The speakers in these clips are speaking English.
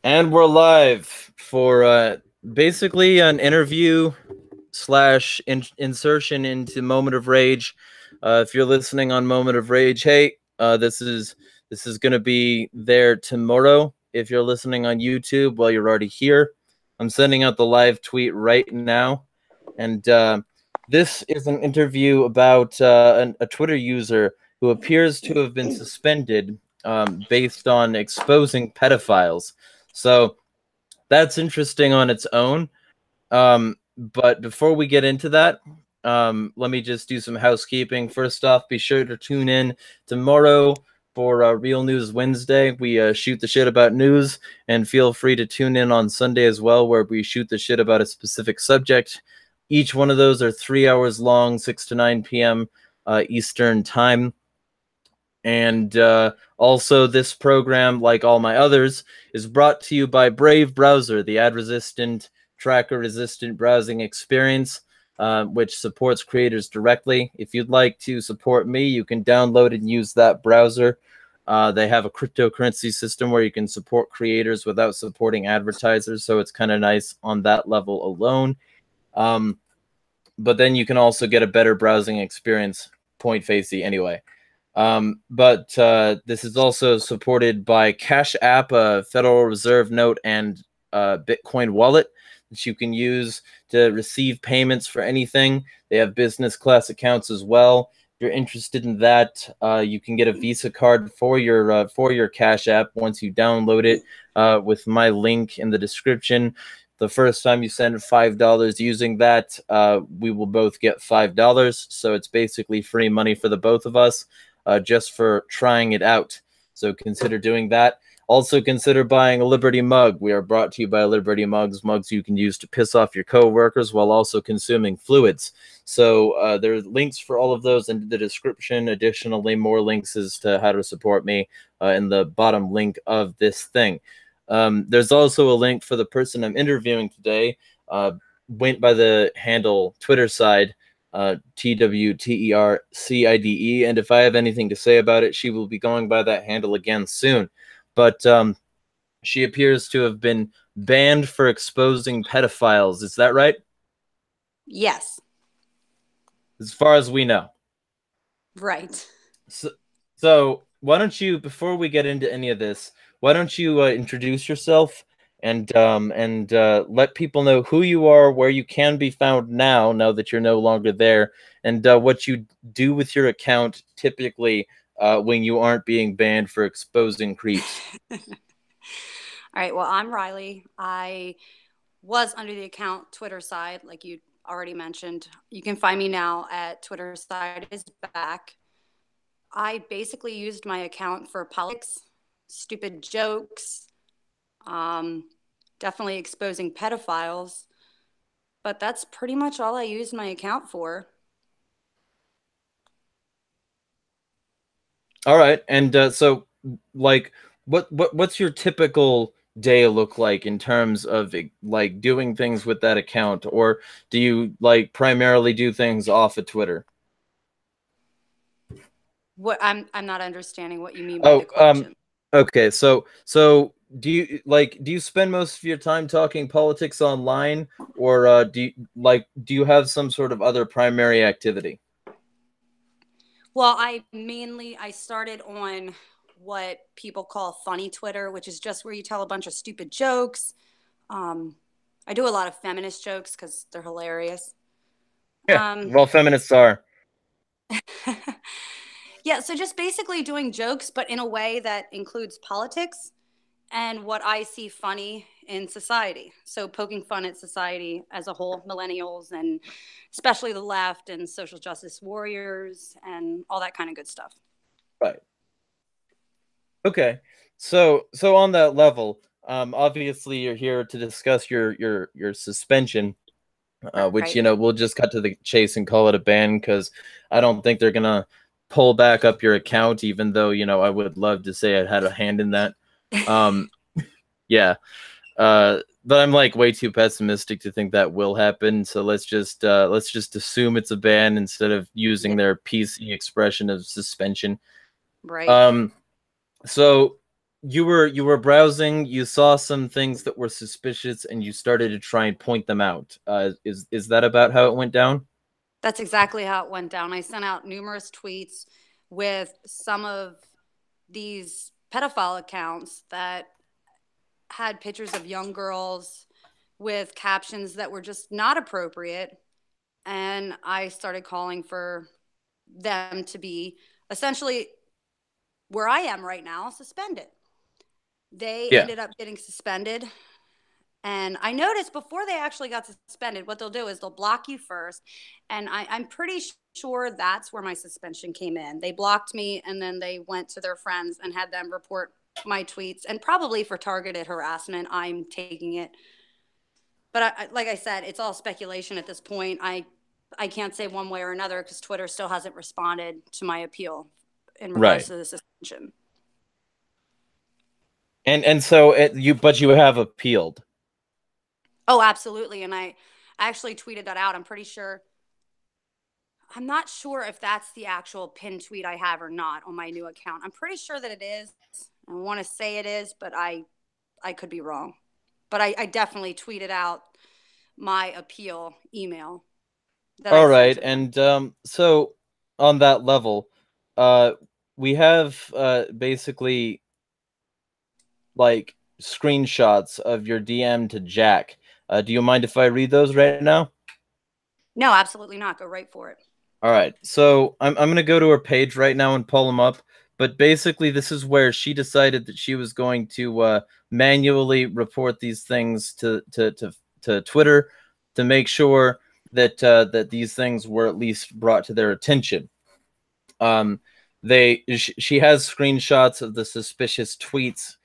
And we're live for basically an interview slash insertion into Moment of Rage. If you're listening on Moment of Rage, hey, this is gonna be there tomorrow. If you're listening on YouTube, well, you're already here. I'm sending out the live tweet right now, and this is an interview about a Twitter user who appears to have been suspended based on exposing pedophiles. So that's interesting on its own. But before we get into that, let me just do some housekeeping. First off, be sure to tune in tomorrow for Real News Wednesday. We shoot the shit about news, and feel free to tune in on Sunday as well, where we shoot the shit about a specific subject. Each one of those are 3 hours long, 6 to 9 p.m. Eastern time. And also, this program, like all my others, is brought to you by Brave Browser, the ad-resistant, tracker-resistant browsing experience, which supports creators directly. If you'd like to support me, you can download and use that browser. They have a cryptocurrency system where you can support creators without supporting advertisers, so it's kind of nice on that level alone. But then you can also get a better browsing experience, point facey anyway. But this is also supported by Cash App, a Federal Reserve note, and Bitcoin wallet that you can use to receive payments for anything. They have business class accounts as well. If you're interested in that, you can get a Visa card for your Cash App once you download it with my link in the description. The first time you send $5 using that, we will both get $5. So it's basically free money for the both of us. Just for trying it out. So consider doing that. Also consider buying a Liberty mug. We are brought to you by Liberty Mugs, mugs you can use to piss off your coworkers while also consuming fluids. So there are links for all of those in the description. Additionally, more links as to how to support me in the bottom link of this thing. There's also a link for the person I'm interviewing today. Went by the handle Twitter side, TWTERCIDE, and if I have anything to say about it, she will be going by that handle again soon. But she appears to have been banned for exposing pedophiles. Is that right? Yes. As far as we know. Right. So why don't you, before we get into any of this, why don't you introduce yourself and let people know who you are, where you can be found now that you're no longer there, and what you do with your account typically when you aren't being banned for exposing creeps. All right. Well, I'm Riley. I was under the account Twitter side, like you already mentioned. You can find me now at Twitter side is back. I basically used my account for politics, stupid jokes, definitely exposing pedophiles. But that's pretty much all I used my account for. All right, and so like, what's your typical day look like in terms of like doing things with that account, or do you like primarily do things off of Twitter? What I'm not understanding what you mean by Oh, the question. okay. So do you spend most of your time talking politics online, or do you have some sort of other primary activity? Well, I started on what people call funny Twitter, which is just where you tell a bunch of stupid jokes. I do a lot of feminist jokes because they're hilarious. Yeah, Um, well, feminists are. yeah, so just basically doing jokes, but in a way that includes politics and what I see funny in society. So poking fun at society as a whole, millennials, and especially the left and social justice warriors and all that kind of good stuff. Right. Okay. So on that level, obviously you're here to discuss your suspension, which, Right. we'll just cut to the chase and call it a ban, because I don't think they're gonna pull back up your account, even though, I would love to say I had a hand in that. Um, yeah. But I'm like way too pessimistic to think that will happen. So let's just assume it's a ban instead of using Yeah. their PC expression of suspension. Right. Um, so you were browsing, you saw some things that were suspicious, and you started to try and point them out. Is that about how it went down? That's exactly how it went down. I sent out numerous tweets with some of these pedophile accounts that had pictures of young girls with captions that were just not appropriate. And I started calling for them to be essentially where I am right now, suspended. They Yeah. ended up getting suspended. And I noticed before they actually got suspended, what they'll do is they'll block you first. And I'm pretty sure that's where my suspension came in. They blocked me and then they went to their friends and had them report my tweets, and probably for targeted harassment. I'm taking it. But like I said, it's all speculation at this point. I can't say one way or another because Twitter still hasn't responded to my appeal in regards Right. to the suspension. And so but you have appealed. Oh, absolutely. And I actually tweeted that out. I'm not sure if that's the actual pin tweet I have or not on my new account. I'm pretty sure that it is. I want to say it is, but I could be wrong. But I definitely tweeted out my appeal email that I All sent right. to them. And so on that level, uh we have basically like screenshots of your DM to Jack. Do you mind if I read those right now? No, absolutely not. Go right for it. All right. So I'm gonna go to her page right now and pull them up. But basically, this is where she decided that she was going to manually report these things to Twitter to make sure that that these things were at least brought to their attention. Um, she has screenshots of the suspicious tweets.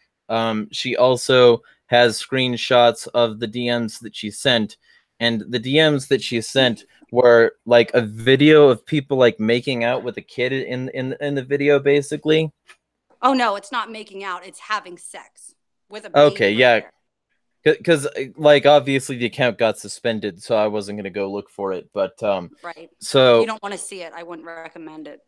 She also has screenshots of the DMs that she sent, and the DMs that she sent were like a video of people like making out with a kid in the video, basically. Oh no, it's not making out. It's having sex with a Okay, baby right yeah, there. because like obviously the account got suspended, so I wasn't gonna go look for it. But Right. If you so don't want to see it, I wouldn't recommend it.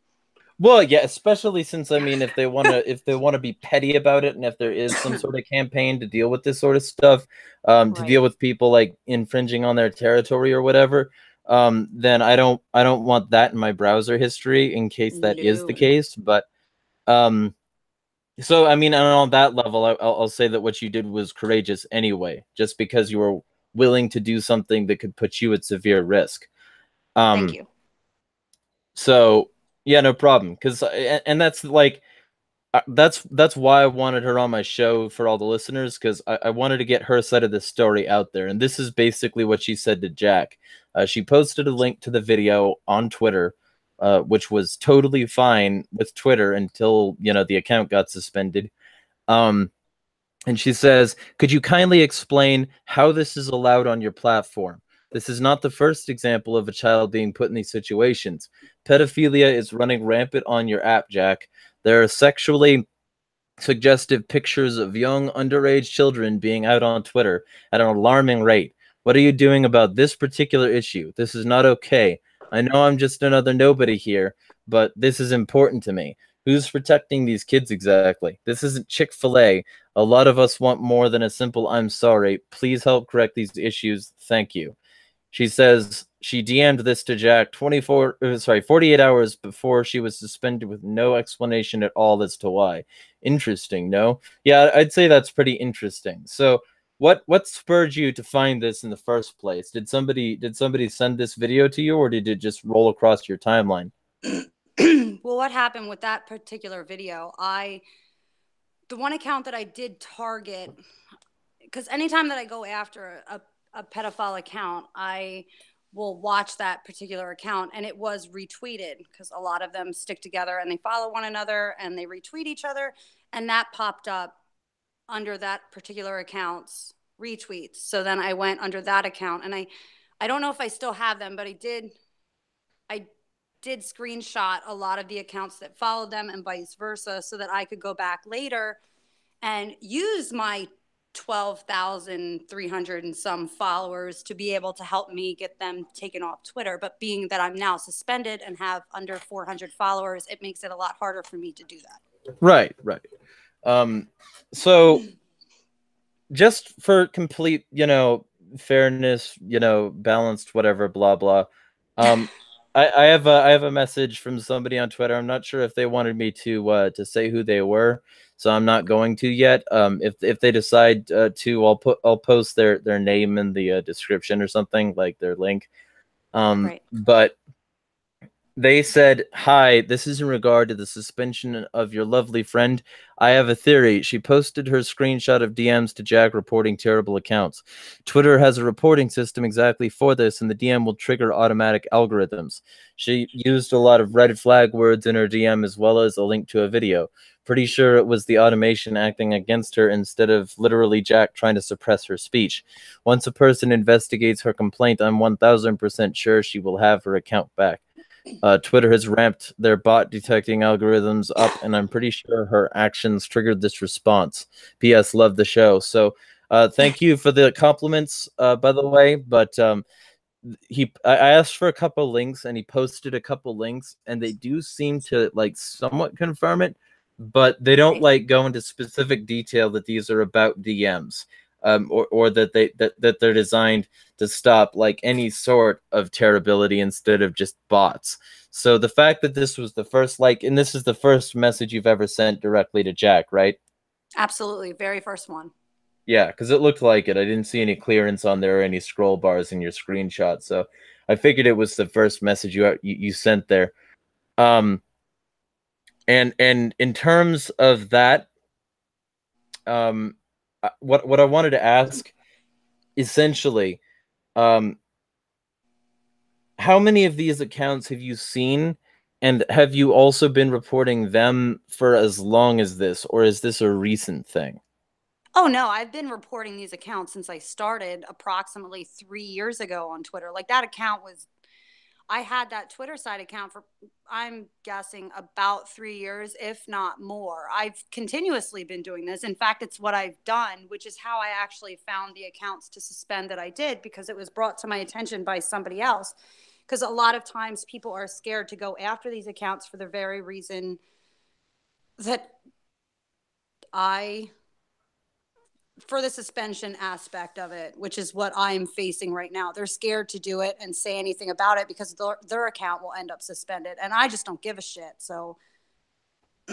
well, yeah, especially since I mean, if they wanna be petty about it, and if there is some sort of campaign to deal with this sort of stuff, to Right. deal with people like infringing on their territory or whatever, then I don't want that in my browser history in case that is the No. case. But um, so I mean, and on that level, I'll say that what you did was courageous anyway, just because you were willing to do something that could put you at severe risk. Thank Um, you. so yeah, no problem. Because and that's like that's why I wanted her on my show for all the listeners, because I wanted to get her side of the story out there. And this is basically what she said to Jack. She posted a link to the video on Twitter, which was totally fine with Twitter until the account got suspended. Um, and she says, "Could you kindly explain how this is allowed on your platform? This is not the first example of a child being put in these situations. Pedophilia is running rampant on your app, Jack. There are sexually suggestive pictures of young underage children being out on Twitter at an alarming rate. What are you doing about this particular issue? This is not okay. I know I'm just another nobody here, but this is important to me. Who's protecting these kids exactly? This isn't Chick-fil-A. A lot of us want more than a simple I'm sorry. Please help correct these issues. Thank you." She says she DM'd this to Jack 48 hours before she was suspended with no explanation at all as to why. Interesting, no? Yeah, I'd say that's pretty interesting. So, what spurred you to find this in the first place? Did somebody send this video to you, or did it just roll across your timeline? Well, what happened with that particular video? The one account that I did target, because anytime that I go after a pedophile account, I will watch that particular account, and it was retweeted because a lot of them stick together and they follow one another and they retweet each other. And that popped up under that particular account's retweets. So then I went under that account, and I don't know if I still have them, but I did screenshot a lot of the accounts that followed them and vice versa so that I could go back later and use my 12,300 and some followers to be able to help me get them taken off Twitter. But being that I'm now suspended and have under 400 followers, it makes it a lot harder for me to do that. Right, right. Um, so just for complete, fairness, balanced, whatever, blah blah. Um, I have a message from somebody on Twitter. I'm not sure if they wanted me to say who they were, so I'm not going to yet. If they decide to, I'll post their name in the description or something, like their link. Right. But they said, "Hi, this is in regard to the suspension of your lovely friend. I have a theory. She posted her screenshot of DMs to Jack reporting terrible accounts. Twitter has a reporting system exactly for this, and the DM will trigger automatic algorithms. She used a lot of red flag words in her DM as well as a link to a video. Pretty sure it was the automation acting against her instead of literally Jack trying to suppress her speech. Once a person investigates her complaint, I'm 1000% sure she will have her account back. Twitter has ramped their bot detecting algorithms up, and I'm pretty sure her actions triggered this response. P.S. Love the show." So, thank you for the compliments, by the way. But I asked for a couple links, and he posted a couple links, and they do seem to like somewhat confirm it, but they don't Right. like go into specific detail that these are about DMs, or that they're designed to stop like any sort of terribility instead of just bots. So the fact that this was the first, like, and this is the first message you've ever sent directly to Jack, right? Absolutely. Very first one. Yeah, because it looked like it. I didn't see any clearance on there or any scroll bars in your screenshot, so I figured it was the first message you sent there. Um, and in terms of that, what I wanted to ask, essentially, um, how many of these accounts have you seen, and have you also been reporting them for as long as this, or is this a recent thing? Oh no, I've been reporting these accounts since I started approximately 3 years ago on Twitter. Like that account was, I had that Twitter side account for, I'm guessing, about 3 years, if not more. I've continuously been doing this. In fact, it's what I've done, which is how I actually found the accounts to suspend that I did, because it was brought to my attention by somebody else. Because a lot of times people are scared to go after these accounts for the very reason that I, for the suspension aspect of it, which is what I'm facing right now. They're scared to do it and say anything about it because their account will end up suspended. And I just don't give a shit. So,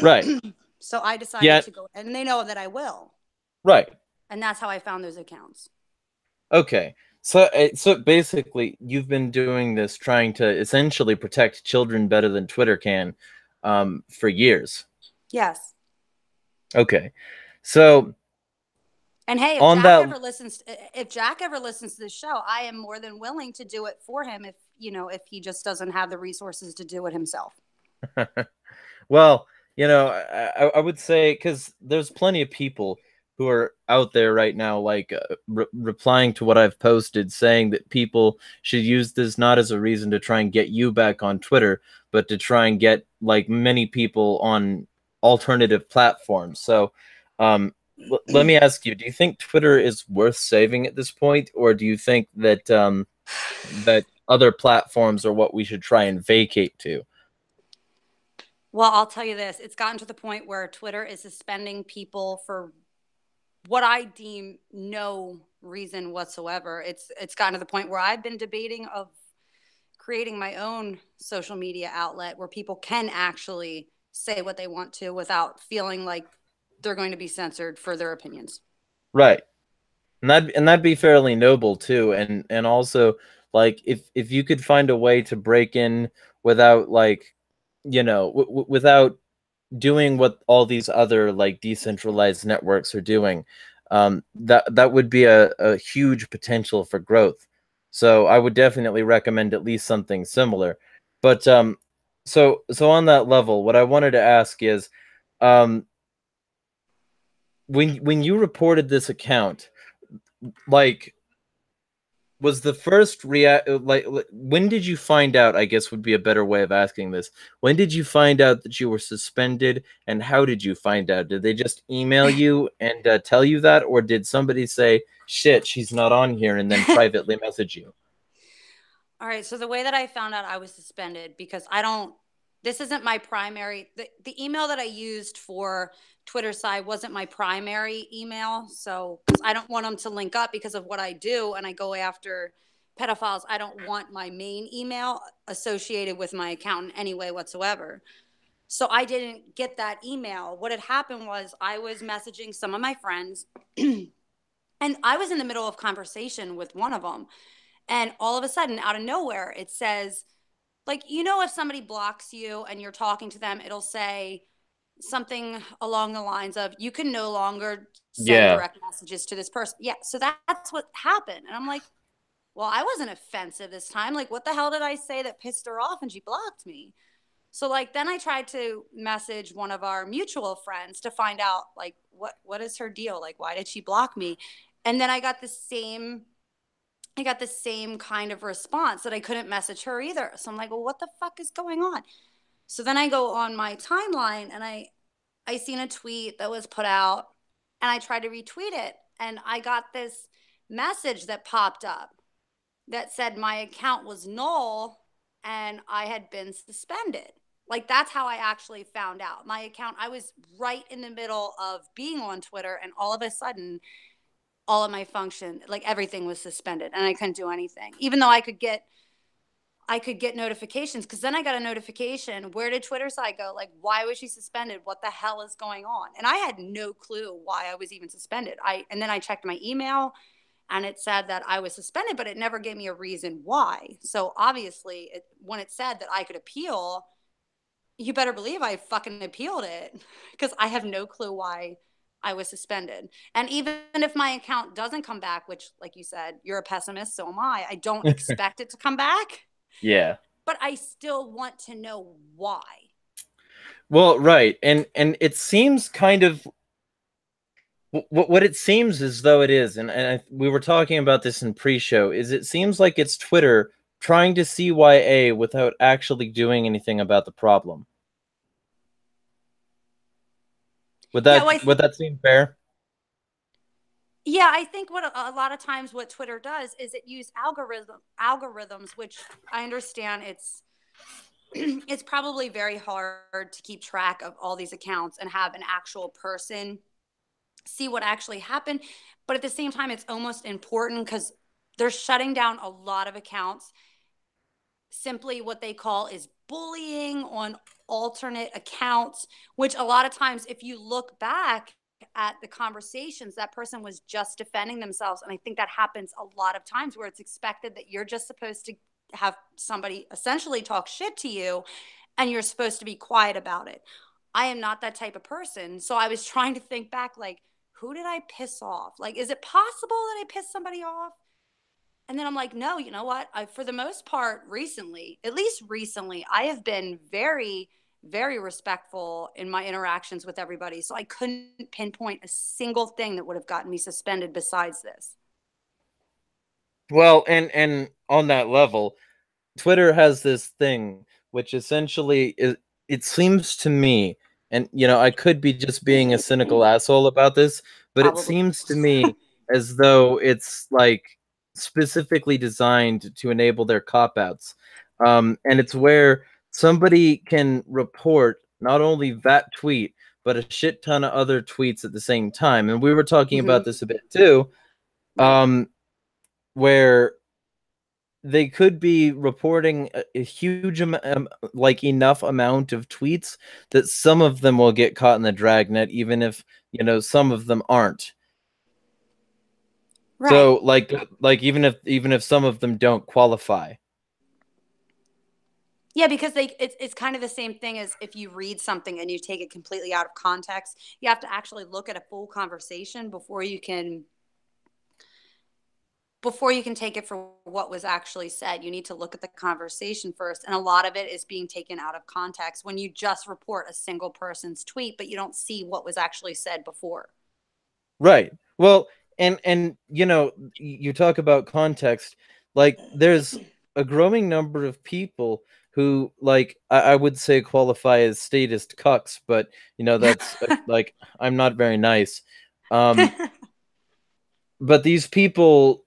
Right. so I decided Yeah. to go, and they know that I will. Right. And that's how I found those accounts. Okay. So basically, you've been doing this trying to essentially protect children better than Twitter can, for years. Yes. Okay. So And hey, on that, If Jack ever listens to this show, I am more than willing to do it for him if, if he just doesn't have the resources to do it himself. well, I would say, because there's plenty of people who are out there right now, like replying to what I've posted, saying that people should use this not as a reason to try and get you back on Twitter, but to try and get like many people on alternative platforms. So, let me ask you: do you think Twitter is worth saving at this point, or do you think that that other platforms are what we should try and vacate to? Well, I'll tell you this, it's gotten to the point where Twitter is suspending people for what I deem no reason whatsoever. It's gotten to the point where I've been debating of creating my own social media outlet where people can actually say what they want to without feeling like they're going to be censored for their opinions. Right. And that'd be fairly noble too, and also, like, if you could find a way to break in without, like, without doing what all these other like decentralized networks are doing, that would be a huge potential for growth. So I would definitely recommend at least something similar. But so on that level, what I wanted to ask is, um when you reported this account, like, was the first react like when did you find out, I guess, would be a better way of asking this. When did you find out that you were suspended, and how did you find out? Did they just email you and tell you that, or did somebody say, shit, she's not on here, and then privately message you? All right. So the way that I found out I was suspended, because I don't, this isn't my primary. The email that I used for Twitter side wasn't my primary email. So I don't want them to link up because of what I do. And I go after pedophiles. I don't want my main email associated with my account in any way whatsoever. So I didn't get that email. What had happened was I was messaging some of my friends and I was in the middle of conversation with one of them. And all of a sudden, out of nowhere, it says, like, if somebody blocks you and you're talking to them, it'll say something along the lines of, you can no longer send Yeah. direct messages to this person. Yeah. So that's what happened. And I'm like, well, I wasn't offensive this time. Like, what the hell did I say that pissed her off and she blocked me? So like then I tried to message one of our mutual friends to find out like what is her deal? Like why did she block me? And then I got the same kind of response that I couldn't message her either. So I'm like, well, what the fuck is going on? So then I go on my timeline and I seen a tweet that was put out and I tried to retweet it and I got this message that popped up that said my account was null and I had been suspended. Like that's how I actually found out. My account, I was right in the middle of being on Twitter and all of a sudden all of my function, like everything was suspended and I couldn't do anything. Even though I could get notifications because then I got a notification. Where did Twitter side go? Like, why was she suspended? What the hell is going on? And I had no clue why I was even suspended. And then I checked my email and it said that I was suspended, but it never gave me a reason why. So obviously, when it said that I could appeal, you better believe I fucking appealed it because I have no clue why I was suspended. And even if my account doesn't come back, which, like you said, you're a pessimist, so am I don't expect it to come back, Yeah. but I still want to know why. Well, right. And it seems kind of what it seems as though it is, and we were talking about this in pre-show, is it seems like it's Twitter trying to CYA without actually doing anything about the problem. Would Yeah, that well, would that seem fair? yeah, I think what a lot of times what Twitter does is it use algorithms, which I understand it's probably very hard to keep track of all these accounts and have an actual person see what actually happened. But at the same time, it's almost important because they're shutting down a lot of accounts. Simply what they call is bullying on alternate accounts, which a lot of times, if you look back at the conversations, that person was just defending themselves. And I think that happens a lot of times where it's expected that you're just supposed to have somebody essentially talk shit to you and you're supposed to be quiet about it. I am not that type of person. So I was trying to think back, like, who did I piss off? Like, is it possible that I pissed somebody off? And then I'm like, no, you know what? For the most part, recently, at least recently, I have been very, very respectful in my interactions with everybody. So I couldn't pinpoint a single thing that would have gotten me suspended besides this. Well, and on that level, Twitter has this thing which essentially is, it seems to me, and I could be just being a cynical asshole about this, but it Probably. seems to me as though it's like specifically designed to enable their cop outs. And it's where somebody can report not only that tweet, but a shit ton of other tweets at the same time. And we were talking about Mm-hmm. this a bit too, Right. where they could be reporting a huge like enough amount of tweets that some of them will get caught in the dragnet, even if some of them aren't. Right. So like even if some of them don't qualify. Yeah, because it's kind of the same thing as if you read something and you take it completely out of context. You have to actually look at a full conversation before you can take it for what was actually said. You need to look at the conversation first, and a lot of it is being taken out of context when you just report a single person's tweet but you don't see what was actually said before. Right. Well, and you talk about context, like there's a growing number of people who, like, I would say qualify as statist cucks, but that's like, I'm not very nice. But these people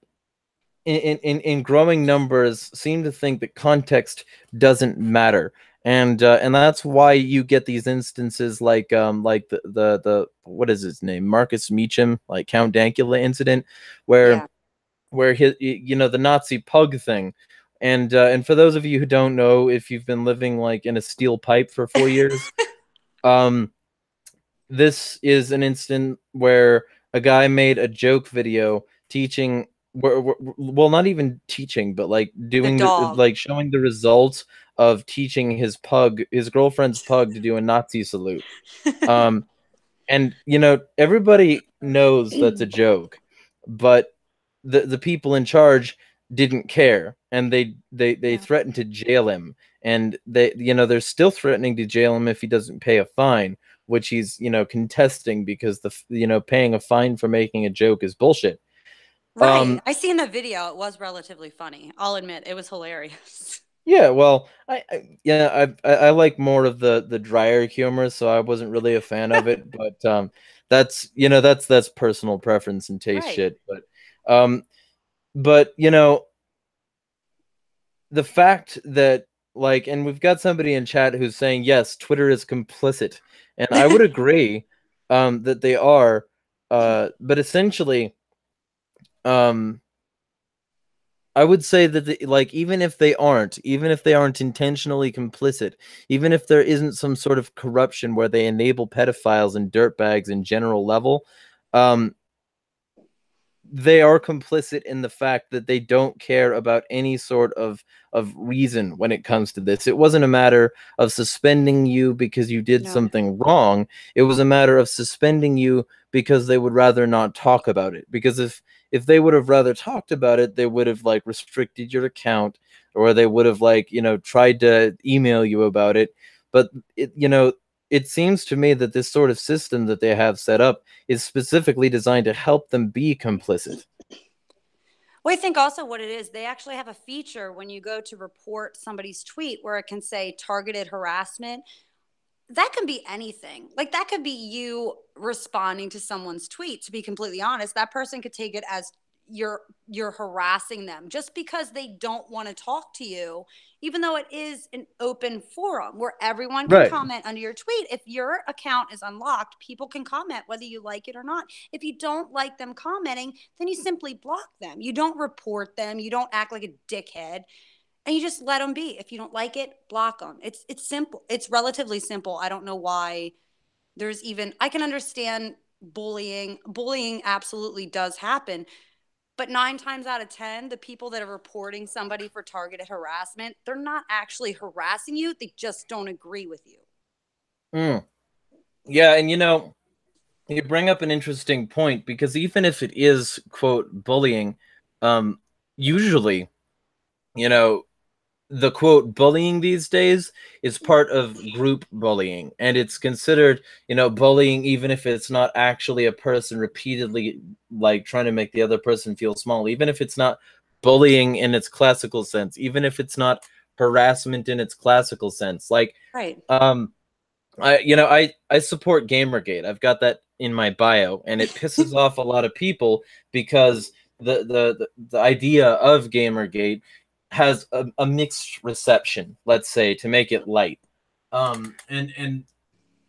in growing numbers seem to think that context doesn't matter, and that's why you get these instances like the what is his name, Marcus Meacham, like Count Dankula incident, where Yeah. his, you know, the Nazi pug thing. And for those of you who don't know, if you've been living like in a steel pipe for 4 years, um this is an instant where a guy made a joke video teaching, well, not even teaching, but like The doing the, dog. like showing the results of teaching his pug, his girlfriend's pug, to do a Nazi salute. Um, and you know, everybody knows that's a joke, but the people in charge didn't care, and they Yeah. threatened to jail him, and they, you know, they're still threatening to jail him if he doesn't pay a fine, which he's, you know, contesting because the, you know, paying a fine for making a joke is bullshit. Right. um I seen the video. It was relatively funny. I'll admit it was hilarious. yeah, well, yeah, I like more of the drier humor, so I wasn't really a fan of it, but that's, you know, that's personal preference and taste Right. shit. Um but you know, the fact that, like, and we've got somebody in chat who's saying yes, Twitter is complicit, and I would agree that they are, but essentially, um I would say that like, even if they aren't intentionally complicit, even if there isn't some sort of corruption where they enable pedophiles and dirtbags in general level, um they are complicit in the fact that they don't care about any sort of reason when it comes to this. It wasn't a matter of suspending you because you did No. something wrong. It was a matter of suspending you because they would rather not talk about it. Because if they would have rather talked about it, they would have like restricted your account, or they would have, like, you know, tried to email you about it. But it, you know, it seems to me that this sort of system that they have set up is specifically designed to help them be complicit. Well, I think also what it is, they actually have a feature when you go to report somebody's tweet where it can say targeted harassment. That can be anything. Like that could be you responding to someone's tweet. To be completely honest, that person could take it as you're harassing them just because they don't want to talk to you, even though it is an open forum where everyone can Right. comment under your tweet. If your account is unlocked, people can comment whether you like it or not. If you don't like them commenting, then you simply block them. You don't report them. You don't act like a dickhead, and you just let them be. If you don't like it, block them. It's simple. It's relatively simple. I don't know why there's even, I can understand bullying. Bullying absolutely does happen, but 9 times out of 10, the people that are reporting somebody for targeted harassment, they're not actually harassing you. They just don't agree with you. Mm. Yeah, and you know, you bring up an interesting point, because even if it is quote bullying, um, usually, you know, the quote bullying these days is part of group bullying, and it's considered, you know, bullying even if it's not actually a person repeatedly like trying to make the other person feel small, even if it's not bullying in its classical sense, even if it's not harassment in its classical sense, like, Right. um I support Gamergate. I've got that in my bio, and it pisses off a lot of people because the idea of Gamergate has a mixed reception, let's say, to make it light. And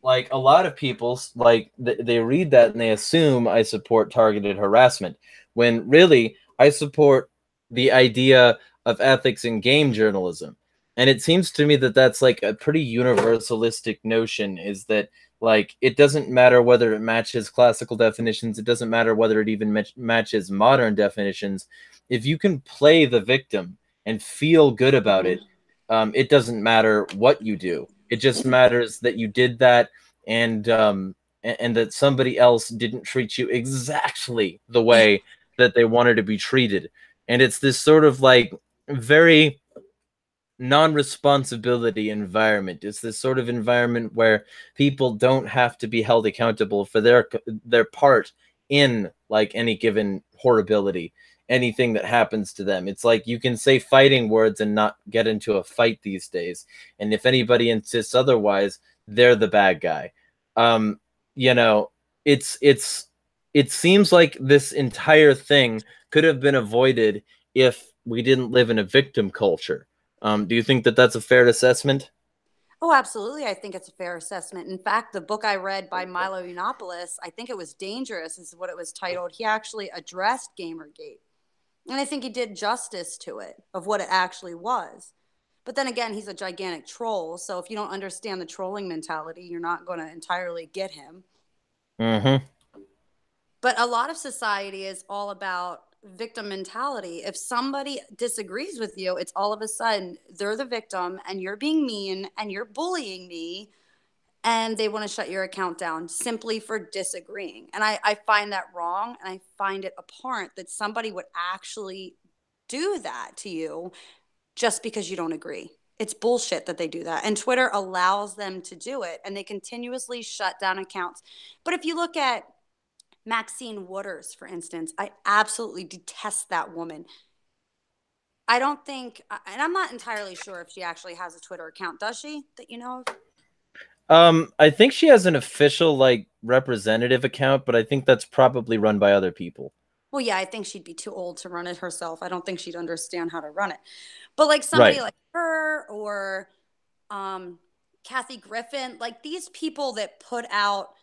like, a lot of people, like, they read that and they assume I support targeted harassment, when really I support the idea of ethics in game journalism. And it seems to me that that's like a pretty universalistic notion, is that, like, it doesn't matter whether it matches classical definitions, it doesn't matter whether it even matches modern definitions. If you can play the victim and feel good about Mm-hmm. it, it doesn't matter what you do. It just matters that you did that, and that somebody else didn't treat you exactly the way that they wanted to be treated. And it's this sort of like very non-responsibility environment. It's this sort of environment where people don't have to be held accountable for their part in like any given horribility, anything that happens to them. It's like you can say fighting words and not get into a fight these days, and if anybody insists otherwise, they're the bad guy. um you know, it seems like this entire thing could have been avoided if we didn't live in a victim culture. Do you think that that's a fair assessment? Oh, absolutely. I think it's a fair assessment. In fact, the book I read by Milo Yiannopoulos, I think it was Dangerous, is what it was titled. He actually addressed Gamergate. And I think he did justice to it, of what it actually was. But then again, he's a gigantic troll. So if you don't understand the trolling mentality, you're not going to entirely get him. Mm-hmm. But a lot of society is all about victim mentality. If somebody disagrees with you, it's all of a sudden they're the victim and you're being mean and you're bullying me, and they want to shut your account down simply for disagreeing. And I find that wrong, and I find it abhorrent that somebody would actually do that to you just because you don't agree. It's bullshit that they do that. And Twitter allows them to do it, and they continuously shut down accounts. But if you look at Maxine Waters, for instance, I absolutely detest that woman. I don't think, and I'm not entirely sure if she actually has a Twitter account. Does she, that you know of? I think she has an official like representative account, but I think that's probably run by other people. Well, yeah, I think she'd be too old to run it herself. I don't think she'd understand how to run it. But like somebody Right. like her, or Kathy Griffin, like these people that put out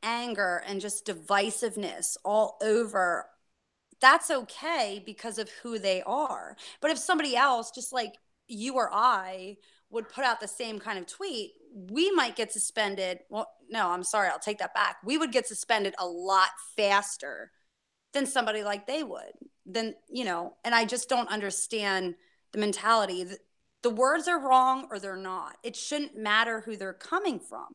anger and just divisiveness all over, that's okay because of who they are. But if somebody else, just like you or I, would put out the same kind of tweet, we might get suspended. Well, no, I'm sorry, I'll take that back. We would get suspended a lot faster than somebody like they would. Then, you know, and I just don't understand the mentality. The words are wrong or they're not. It shouldn't matter who they're coming from.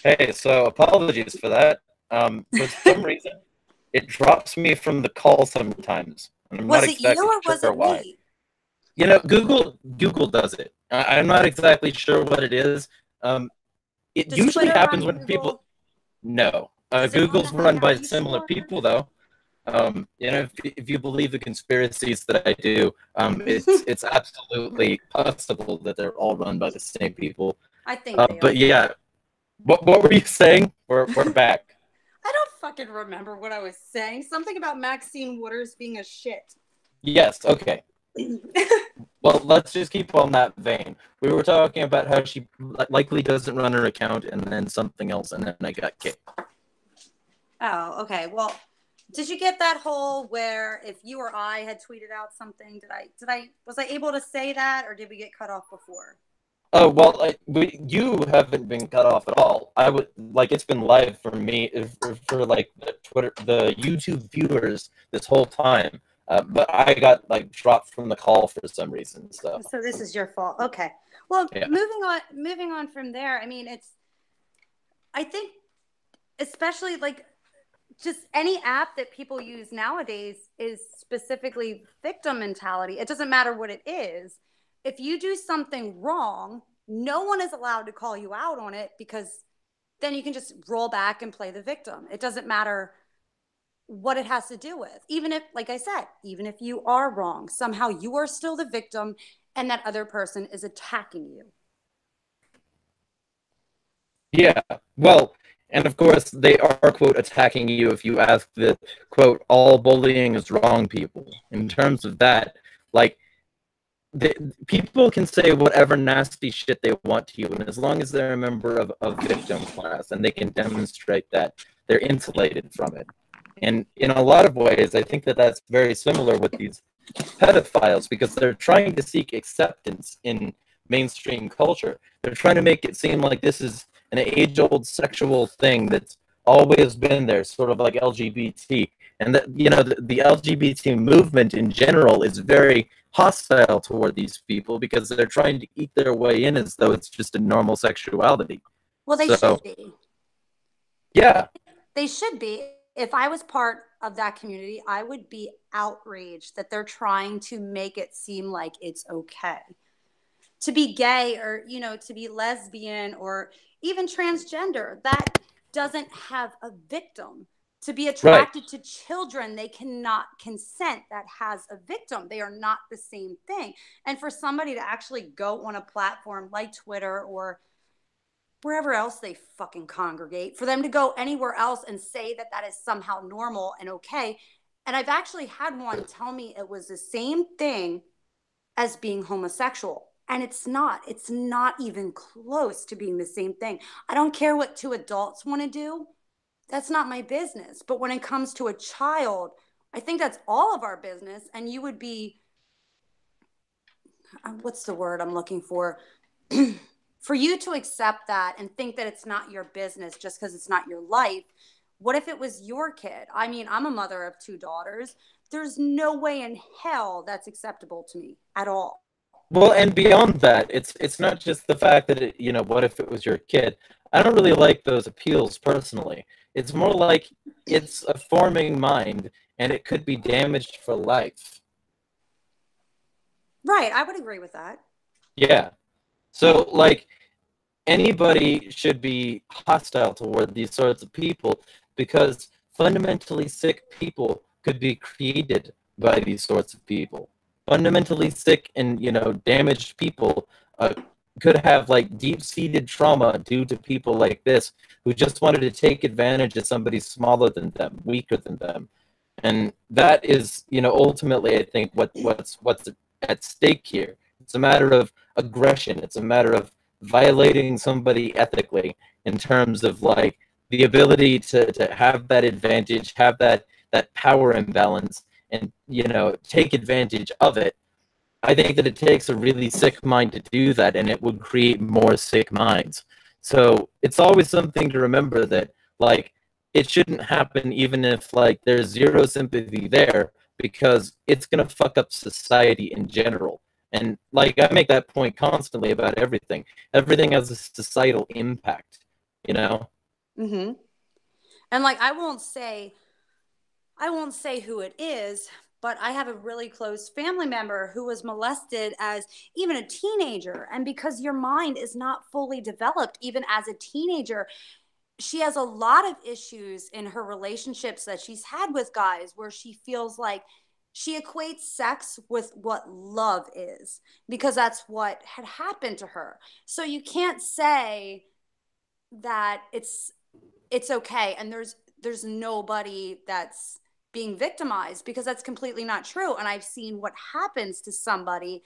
Hey, so apologies for that. For some reason, it drops me from the call sometimes, and I'm not Was it you exactly or sure was it why. me? You know, Google does it. I'm not exactly sure what it is. It Does usually Twitter happens run when people. Google? No, Does it run the Google's run by Hangout similar user? people, though. You know, if you believe the conspiracies that I do, it's absolutely possible that they're all run by the same people. I think they But are. yeah, what were you saying? We're back. I don't fucking remember what I was saying. Something about Maxine Waters being a shit. Yes. Okay. Well, let's just keep on that vein. We were talking about how she likely doesn't run her account, and then something else, and then I got kicked. Oh, okay. Well, did you get that whole where if you or I had tweeted out something, was I able to say that, or did we get cut off before? Oh well, you haven't been cut off at all. I would like it's been live for me for like the YouTube viewers this whole time, but I got like dropped from the call for some reason. So So this is your fault. Okay. Well, yeah, moving on from there. I mean, I think especially like just any app that people use nowadays is specifically victim mentality. It doesn't matter what it is. If you do something wrong, no one is allowed to call you out on it because then you can just roll back and play the victim. It doesn't matter what it has to do with. Even if, like I said, even if you are wrong, somehow you are still the victim and that other person is attacking you. Yeah, well, and of course they are, quote, attacking you if you ask the, quote, all bullying is wrong people. In terms of that, like, people can say whatever nasty shit they want to you, and as long as they're a member of a victim class and they can demonstrate that, they're insulated from it. And in a lot of ways, I think that that's very similar with these pedophiles, because they're trying to seek acceptance in mainstream culture. They're trying to make it seem like this is an age-old sexual thing that's always been there, sort of like LGBT. And that, you know, the LGBT movement in general is very hostile toward these people because they're trying to eat their way in as though it's just a normal sexuality. Well, they should be. Yeah. They should be. If I was part of that community, I would be outraged that they're trying to make it seem like it's okay to be gay, or, you know, to be lesbian, or even transgender. That doesn't have a victim. To be attracted to children, they cannot consent. That has a victim. They are not the same thing. And for somebody to actually go on a platform like Twitter or wherever else they fucking congregate, for them to go anywhere else and say that that is somehow normal and okay. And I've actually had one tell me it was the same thing as being homosexual. And it's not even close to being the same thing. I don't care what two adults want to do. That's not my business. But when it comes to a child, I think that's all of our business. And you would be, what's the word I'm looking for? For you to accept that and think that it's not your business just because it's not your life. What if it was your kid? I mean, I'm a mother of 2 daughters. There's no way in hell that's acceptable to me at all. Well, and beyond that, it's not just the fact that it, you know, what if it was your kid? I don't really like those appeals personally. It's more like it's a forming mind and it could be damaged for life. Right, I would agree with that. Yeah. So, like, anybody should be hostile toward these sorts of people because fundamentally sick people could be created by these sorts of people. Fundamentally sick and, you know, damaged people could have like deep-seated trauma due to people like this who just wanted to take advantage of somebody smaller than them, weaker than them. And that is, you know, ultimately, I think what's at stake here. It's a matter of aggression. It's a matter of violating somebody ethically in terms of like the ability to have that advantage, have that power imbalance, and, you know, take advantage of it. I think that it takes a really sick mind to do that, and it would create more sick minds. So it's always something to remember that, like, it shouldn't happen even if, like, there's zero sympathy there, because it's going to fuck up society in general. And, like, I make that point constantly about everything. Everything has a societal impact, you know? Mm-hmm. And, like, I won't say who it is, but I have a really close family member who was molested as even a teenager. And because your mind is not fully developed, even as a teenager, she has a lot of issues in her relationships that she's had with guys where she feels like she equates sex with what love is, because that's what had happened to her. So you can't say that it's okay and there's nobody that's being victimized, because that's completely not true. And I've seen what happens to somebody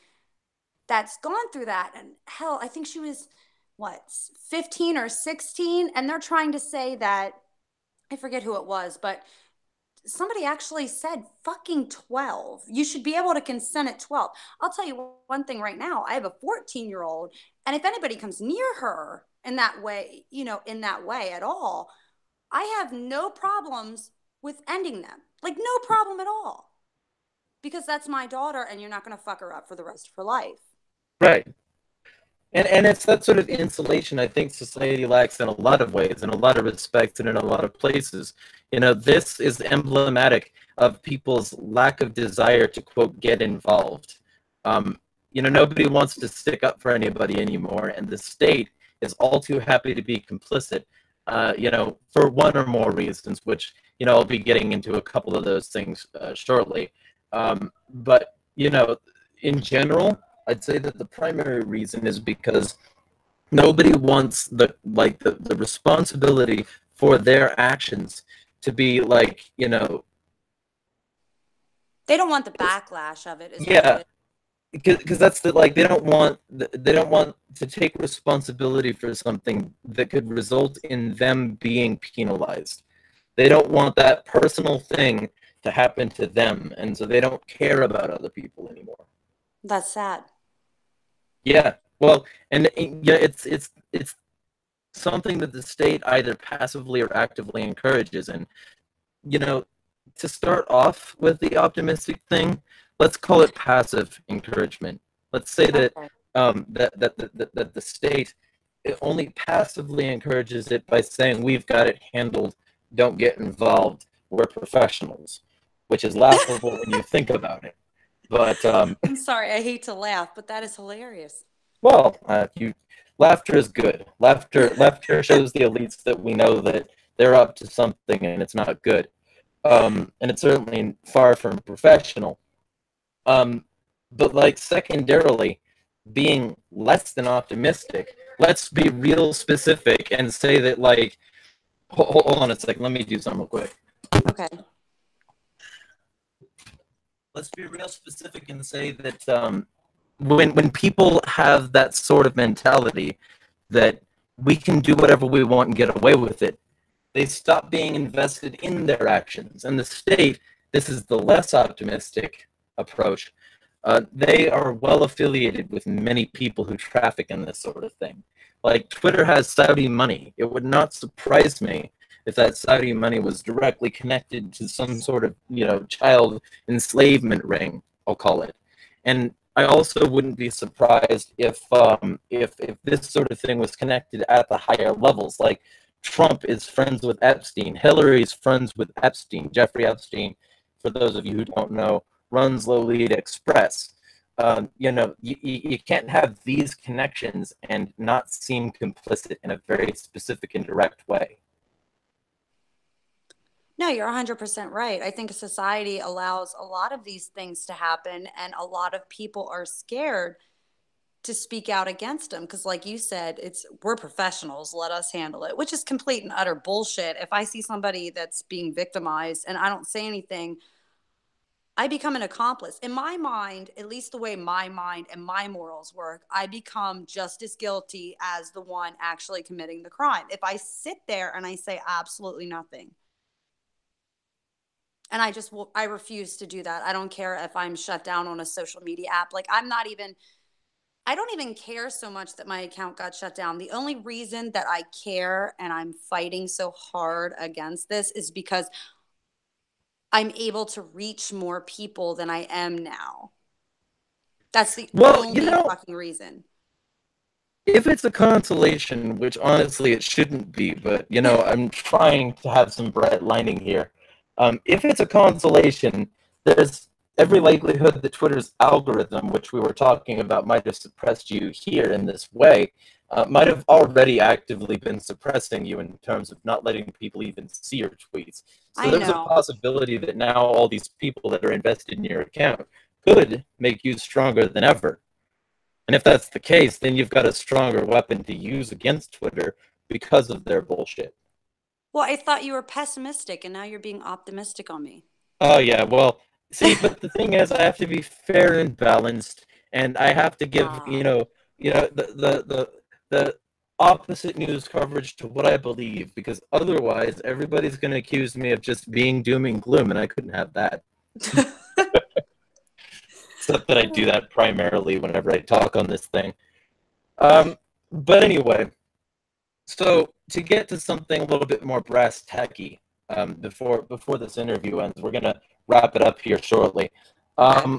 that's gone through that. And hell, I think she was, what, 15 or 16, and they're trying to say that, I forget who it was, but somebody actually said fucking 12. You should be able to consent at 12. I'll tell you one thing right now. I have a 14-year-old, and if anybody comes near her in that way, you know, in that way at all, I have no problems with ending them. Like, no problem at all. Because that's my daughter, and you're not going to fuck her up for the rest of her life. Right. And it's that sort of insulation I think society lacks in a lot of ways, in a lot of respects, and in a lot of places. You know, this is emblematic of people's lack of desire to, quote, get involved. You know, nobody wants to stick up for anybody anymore, and the state is all too happy to be complicit. for one or more reasons, which, I'll be getting into a couple of those things shortly. But, in general, I'd say that the primary reason is because nobody wants the responsibility for their actions to be like, They don't want the backlash of it, is what it yeah, is. because that's the like they don't want to take responsibility for something that could result in them being penalized. They don't want that personal thing to happen to them, and so they don't care about other people anymore. That's sad. Yeah, well, and yeah, it's something that the state either passively or actively encourages. And you know, to start off with the optimistic thing, let's call it passive encouragement. Let's say that Okay. that the state, it only passively encourages it by saying we've got it handled. Don't get involved. We're professionals, which is laughable when you think about it. But I'm sorry, I hate to laugh, but that is hilarious. well, you laughter is good. Laughter shows the elites that we know that they're up to something and it's not good. And it's certainly far from professional. Um, but like secondarily, being less than optimistic, let's be real specific and say that like, hold on a second, let me do something real quick. Okay. Let's be real specific and say that when people have that sort of mentality that we can do whatever we want and get away with it, they stop being invested in their actions. And the state, this is the less optimistic approach, they are well affiliated with many people who traffic in this sort of thing. Like Twitter has Saudi money. It would not surprise me if that Saudi money was directly connected to some sort of, child enslavement ring, I'll call it. And I also wouldn't be surprised if this sort of thing was connected at the higher levels. Like Trump is friends with Epstein, Hillary's friends with Epstein, Jeffrey Epstein. For those of you who don't know, runs Lolita Express. You can't have these connections and not seem complicit in a very specific and direct way. No, you're 100% right. I think society allows a lot of these things to happen, and a lot of people are scared to speak out against them because, like you said, it's we're professionals, let us handle it, which is complete and utter bullshit. If I see somebody that's being victimized and I don't say anything, I become an accomplice. In my mind, at least the way my mind and my morals work, I become just as guilty as the one actually committing the crime. If I sit there and I say absolutely nothing, and I refuse to do that. I don't care if I'm shut down on a social media app. Like I don't even care so much that my account got shut down. The only reason that I care and I'm fighting so hard against this is because I'm able to reach more people than I am now. That's the Well, only fucking reason. if it's a consolation, which honestly it shouldn't be, but I'm trying to have some bright lining here. If it's a consolation, there's every likelihood that Twitter's algorithm, which we were talking about, might have suppressed you here in this way, might have already actively been suppressing you in terms of not letting people even see your tweets. So I there's a know. possibility that now all these people that are invested in your account could make you stronger than ever. And if that's the case, then you've got a stronger weapon to use against Twitter because of their bullshit. Well, I thought you were pessimistic and now you're being optimistic on me. Oh yeah, well, see, but the thing is, I have to be fair and balanced, and I have to give Ah. the opposite news coverage to what I believe, because otherwise everybody's going to accuse me of just being doom and gloom, and I couldn't have that. Except that I do that primarily whenever I talk on this thing. But anyway, so to get to something a little bit more brass tacky, before this interview ends, we're gonna wrap it up here shortly. Okay.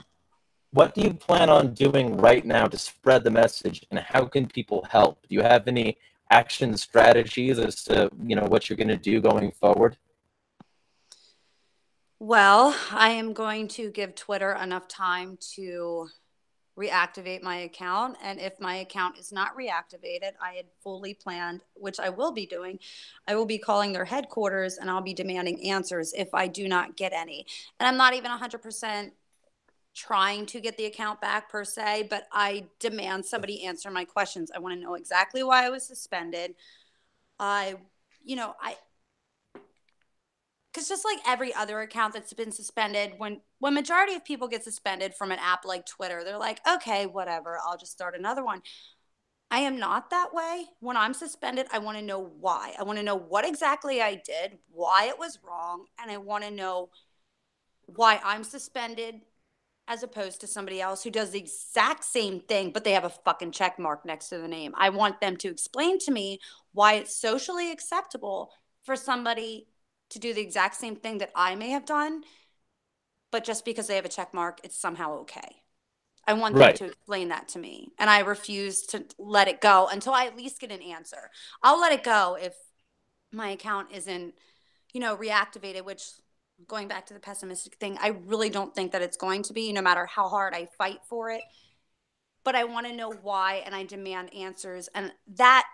What do you plan on doing right now to spread the message, and how can people help? Do you have any action strategies as to what you're gonna do going forward? Well, I am going to give Twitter enough time to reactivate my account. And if my account is not reactivated, I had fully planned, which I will be doing, I will be calling their headquarters and I'll be demanding answers if I do not get any. And I'm not even 100% trying to get the account back per se, but I demand somebody answer my questions. I want to know exactly why I was suspended. I, you know, I, because just like every other account that's been suspended, when majority of people get suspended from an app like Twitter, they're like, okay, whatever, I'll just start another one. I am not that way. When I'm suspended, I want to know why. I want to know what exactly I did, why it was wrong, and I want to know why I'm suspended as opposed to somebody else who does the exact same thing, but they have a fucking check mark next to the name. I want them to explain to me why it's socially acceptable for somebody to do the exact same thing that I may have done, but just because they have a check mark, it's somehow okay. I want them Right. to explain that to me. And I refuse to let it go until I at least get an answer. I'll let it go if my account isn't, reactivated, which going back to the pessimistic thing, I really don't think that it's going to be, no matter how hard I fight for it. But I want to know why and I demand answers. And that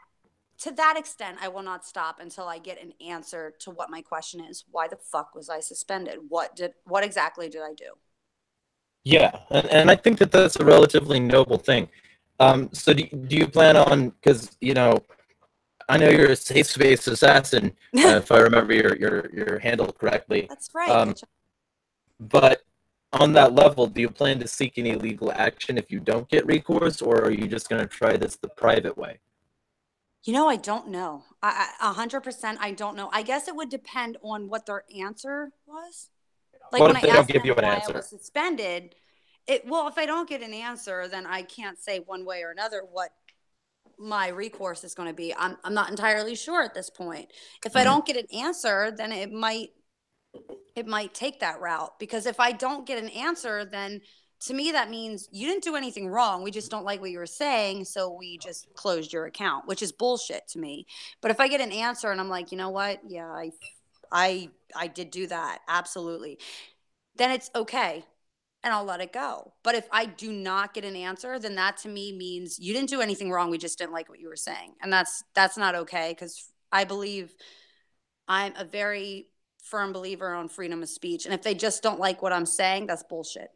to that extent, I will not stop until I get an answer to what my question is. Why the fuck was I suspended? What exactly did I do? Yeah, and I think that that's a relatively noble thing. So do you plan on, because I know you're a safe space assassin, if I remember your handle correctly. That's right. Um, but on that level, do you plan to seek any legal action if you don't get recourse, or are you just going to try this the private way? I don't know. 100%, I don't know. I guess it would depend on what their answer was. Like What when if I they don't asked give them you an why I answer? was suspended, well, if I don't get an answer, then I can't say one way or another what my recourse is going to be. I'm not entirely sure at this point. If I Mhm. don't get an answer, then it might take that route, because if I don't get an answer, then to me that means you didn't do anything wrong. We just don't like what you were saying, so we just closed your account, which is bullshit to me. But if I get an answer and I'm like, you know what? Yeah, I did do that. Absolutely. Then it's okay and I'll let it go. But if I do not get an answer, then that to me means you didn't do anything wrong. We just didn't like what you were saying. And that's not okay, because I believe I'm a very firm believer on freedom of speech. And if they just don't like what I'm saying, that's bullshit.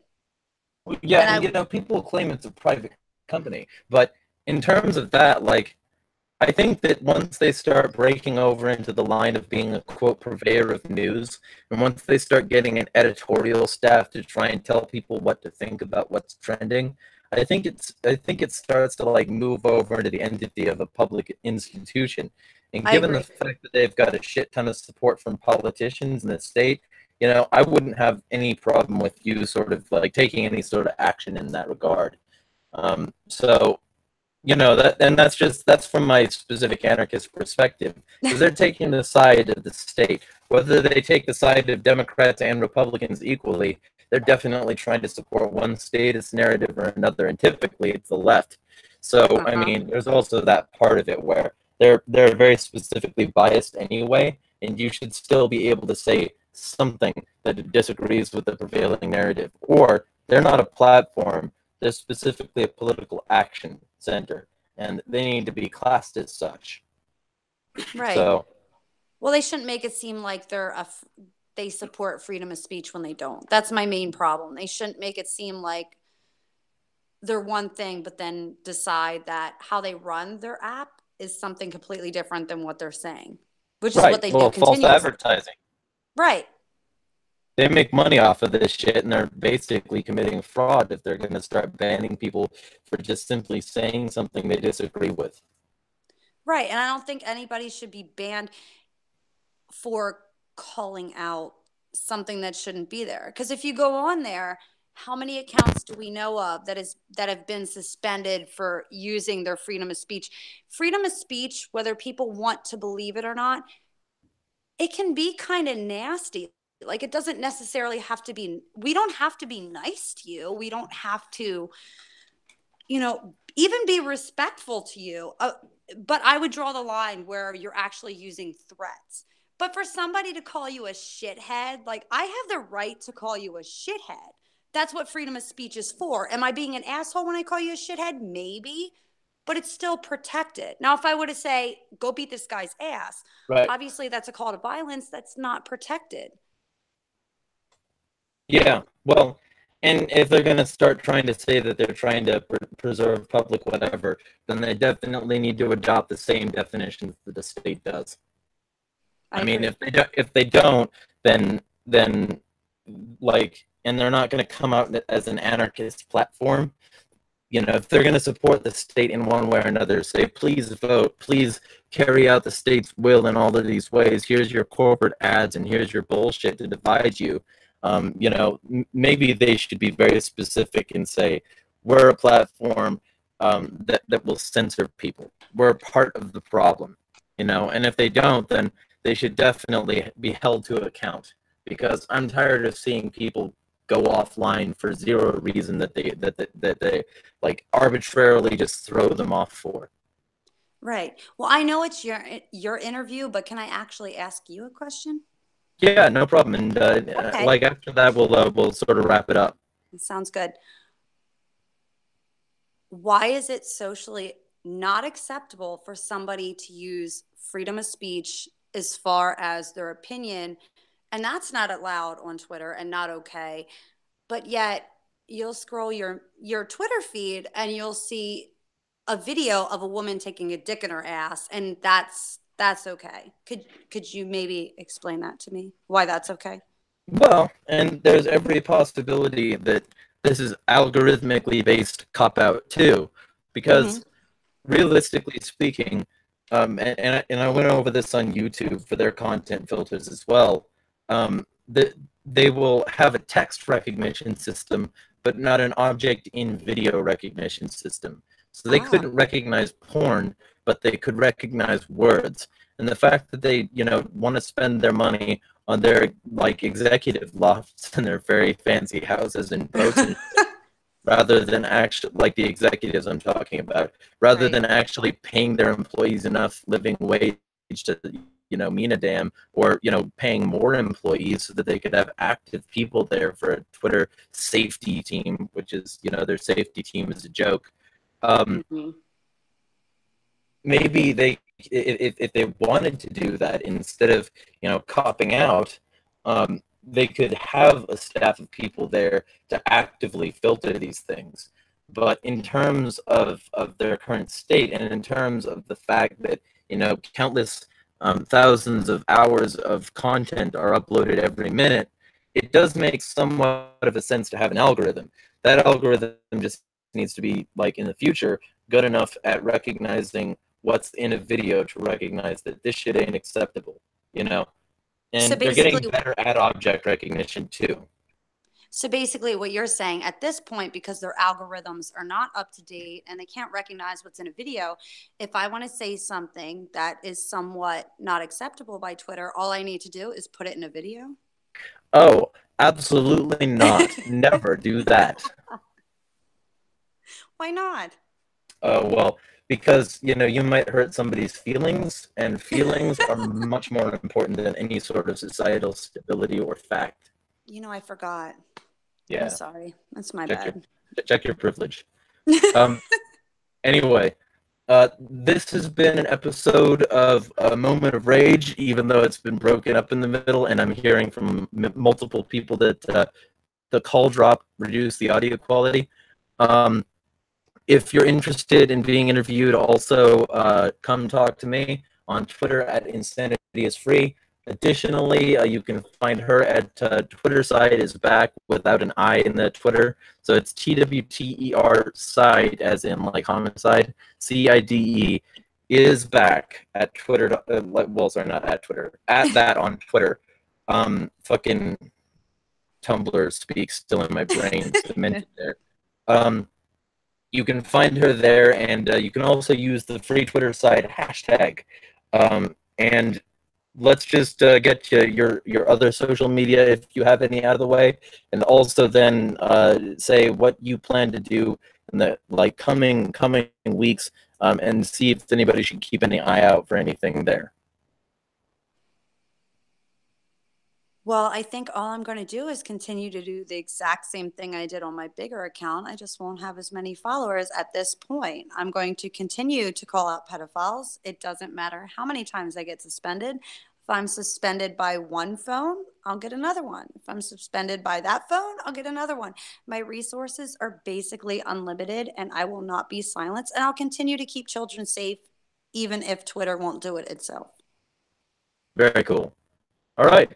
Yeah, And and I people claim it's a private company, but in terms of that, like, I think that once they start breaking over into the line of being a quote purveyor of news, and once they start getting an editorial staff to try and tell people what to think about what's trending, I think it starts to like move over into the entity of a public institution. And I given the agree. fact that they've got a shit ton of support from politicians in the state, I wouldn't have any problem with you sort of like taking any sort of action in that regard. So that, and that's from my specific anarchist perspective, because they're taking the side of the state. Whether they take the side of Democrats and Republicans equally, they're definitely trying to support one statist narrative or another, and typically it's the left. So I Uh-huh. mean, there's also that part of it where they're very specifically biased anyway, and you should still be able to say something that disagrees with the prevailing narrative, or they're not a platform, they're specifically a political action center, and they need to be classed as such. Right. So, Well, they shouldn't make it seem like they support freedom of speech when they don't. That's my main problem. They shouldn't make it seem like they're one thing, but then decide that how they run their app is something completely different than what they're saying, which is what right, they do well, false continuously. advertising. Right. They make money off of this shit, and they're basically committing fraud if they're going to start banning people for just simply saying something they disagree with. Right. And I don't think anybody should be banned for calling out something that shouldn't be there. Because if you go on there, how many accounts do we know of that have been suspended for using their freedom of speech? Freedom of speech, whether people want to believe it or not, it can be kind of nasty. Like, it doesn't necessarily have to be, we don't have to be nice to you. We don't have to, even be respectful to you. But I would draw the line where you're actually using threats. But for somebody to call you a shithead, like, I have the right to call you a shithead. that's what freedom of speech is for. Am I being an asshole when I call you a shithead? Maybe, but it's still protected. Now, if I were to say, go beat this guy's ass, Right. obviously that's a call to violence. That's not protected. Yeah. Well, and if they're going to start trying to say that they're trying to preserve public whatever, then they definitely need to adopt the same definitions that the state does. I mean, agree. if they don't, then like, and they're not going to come out as an anarchist platform. You know, if they're going to support the state in one way or another, say, please vote, please carry out the state's will in all of these ways. Here's your corporate ads and here's your bullshit to divide you. You know, maybe they should be very specific and say, we're a platform that will censor people. We're part of the problem, you know, and if they don't, then they should definitely be held to account, because I'm tired of seeing people go offline for zero reason that they like arbitrarily just throw them off for. Right. Well, I know it's your interview, but can I actually ask you a question? Yeah, no problem. And Okay. like after that, we'll sort of wrap it up. Sounds good. Why is it socially not acceptable for somebody to use freedom of speech as far as their opinion? And that's not allowed on Twitter and not okay. But yet you'll scroll your Twitter feed and you'll see a video of a woman taking a dick in her ass, and that's okay. Could you maybe explain that to me? Why that's okay? Well, and there's every possibility that this is algorithmically based cop out too, Mm-hmm. because realistically speaking, and I went over this on YouTube for their content filters as well. That they will have a text recognition system, but not an object in video recognition system. So they Ah. couldn't recognize porn, but they could recognize words. And the fact that they, you know, want to spend their money on their like executive lofts and their very fancy houses and boats and rather than actually like the executives I'm talking about, rather Right. than actually paying their employees enough living wage to, you know, mean a damn, or, you know, paying more employees so that they could have active people there for a Twitter safety team, which is, you know, their safety team is a joke. Mm-hmm. Maybe they, if they wanted to do that instead of, you know, copping out, they could have a staff of people there to actively filter these things. But in terms of their current state, and in terms of the fact that, you know, countless thousands of hours of content are uploaded every minute, it does make somewhat of a sense to have an algorithm. That algorithm just needs to be, like in the future, good enough at recognizing what's in a video to recognize that this shit ain't acceptable, you know? So And they're getting basically, better at object recognition too. so basically, what you're saying at this point, because their algorithms are not up to date and they can't recognize what's in a video, if I want to say something that is somewhat not acceptable by Twitter, all I need to do is put it in a video. Oh, absolutely not. Never do that. Why not? Oh, well, because, you know, you might hurt somebody's feelings, and feelings are much more important than any sort of societal stability or fact. I forgot. I'm Yeah, sorry. That's my check your bad. check your privilege. Um, anyway, this has been an episode of A Moment of Rage, even though it's been broken up in the middle, and I'm hearing from multiple people that the call drop reduced the audio quality. Um, if you're interested in being interviewed, also come talk to me on Twitter at Insanity is Free. Additionally, you can find her at Twitter side is back without an I in the Twitter. So it's TWTER side, as in like homicide, CIDE is back at Twitter. Well, sorry, not at Twitter, at that on Twitter. Fucking Tumblr speaks still in my brain, cemented there. You can find her there, and you can also use the free Twitter side hashtag. And let's just get your other social media, if you have any, out of the way, and also then say what you plan to do in the like coming weeks, and see if anybody should keep any eye out for anything there. Well, I think all I'm going to do is continue to do the exact same thing I did on my bigger account. I just won't have as many followers at this point. I'm going to continue to call out pedophiles. It doesn't matter how many times I get suspended. If I'm suspended by one phone, I'll get another one. If I'm suspended by that phone, I'll get another one. My resources are basically unlimited, and I will not be silenced. And I'll continue to keep children safe, even if Twitter won't do it itself. Very cool. All right.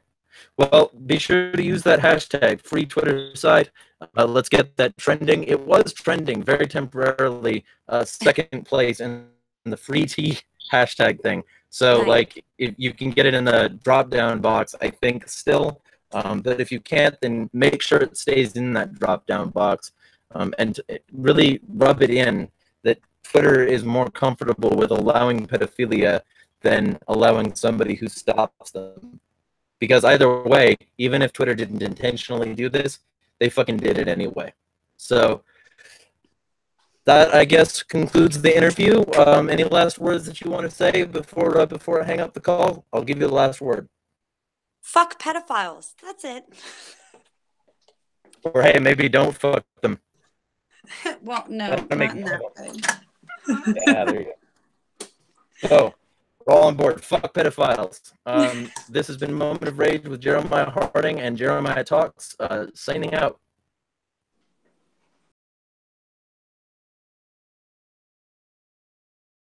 Well, be sure to use that hashtag free Twitter side. Let's get that trending. It was trending very temporarily, second place in the free T hashtag thing. So, Nice. like, if you can get it in the drop down box, I think still. But if you can't, then make sure it stays in that drop down box, and really rub it in that Twitter is more comfortable with allowing pedophilia than allowing somebody who stops them. Because either way, even if Twitter didn't intentionally do this, they fucking did it anyway. So that, I guess, concludes the interview. Any last words that you want to say before I hang up the call? I'll give you the last word. Fuck pedophiles. That's it. Or hey, maybe don't fuck them. Well, no, not in that way. Yeah, there you go. So we're all on board. Fuck pedophiles. This has been Moment of Rage with Jeremiah Harding and Jeremiah Talks. Signing out.